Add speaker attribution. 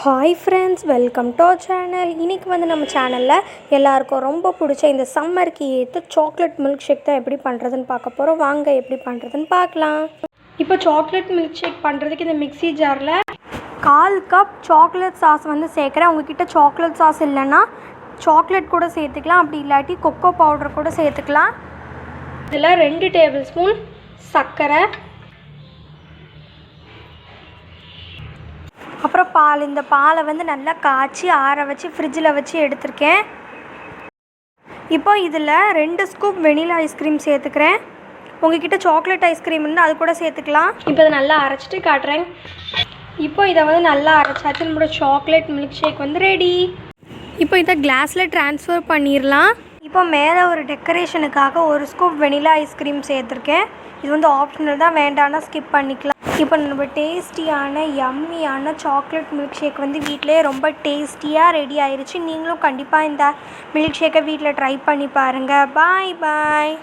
Speaker 1: Hi friends, welcome to our channel. இன்றைக்கி வந்து நம்ம சேனலில் எல்லாருக்கும் ரொம்ப பிடிச்ச இந்த சம்மருக்கு ஏற்ற சாக்லேட் மில்க் ஷேக் தான் எப்படி பண்ணுறதுன்னு பார்க்க போகிறோம். வாங்க எப்படி பண்ணுறதுன்னு பார்க்கலாம். இப்போ சாக்லேட் மில்க் ஷேக் பண்ணுறதுக்கு இந்த மிக்ஸி ஜாரில் 1/4 கப் சாக்லேட் சாஸ் வந்து சேர்க்குறேன். உங்ககிட்ட சாக்லேட் சாஸ் இல்லைன்னா சாக்லேட் கூட சேர்த்துக்கலாம், அப்படி இல்லாட்டி கொக்கோ பவுடர் கூட சேர்த்துக்கலாம். இதில் 2 டேபிள் ஸ்பூன் சர்க்கரை, அப்புறம் பால். இந்த பாலை வந்து நல்லா காய்ச்சி ஆற வச்சு ஃப்ரிட்ஜில் வச்சு எடுத்திருக்கேன். இப்போ இதில் 2 ஸ்கூப் வெனிலா ஐஸ்கிரீம் சேர்த்துக்கிறேன். உங்ககிட்ட சாக்லேட் ஐஸ்கிரீம் இருந்தால் அது கூட சேர்த்துக்கலாம். இப்போ இதை நல்லா அரைச்சிட்டு காட்டுறேன். இப்போ இதை வந்து நல்லா அரைச்சாச்சு. நம்மளோட சாக்லேட் மில்க் ஷேக் வந்து ரெடி. இப்போ இதை கிளாஸில் ட்ரான்ஸ்ஃபர் பண்ணிடலாம். இப்போ மேலே ஒரு டெக்கரேஷனுக்காக 1 ஸ்கூப் வெனிலா ஐஸ்கிரீம் சேர்த்துருக்கேன். இது வந்து ஆப்ஷனல் தான், வேண்டாம்னா ஸ்கிப் பண்ணிக்கலாம். இப்போ நம்ம டேஸ்டியான யம்மியான சாக்லேட் மில்க் ஷேக் வந்து வீட்டிலே ரொம்ப டேஸ்டியாக ரெடி ஆயிடுச்சு. நீங்களும் கண்டிப்பாக இந்த மில்க் ஷேக்கை வீட்டில் ட்ரை பண்ணி பாருங்கள். பாய் பாய்.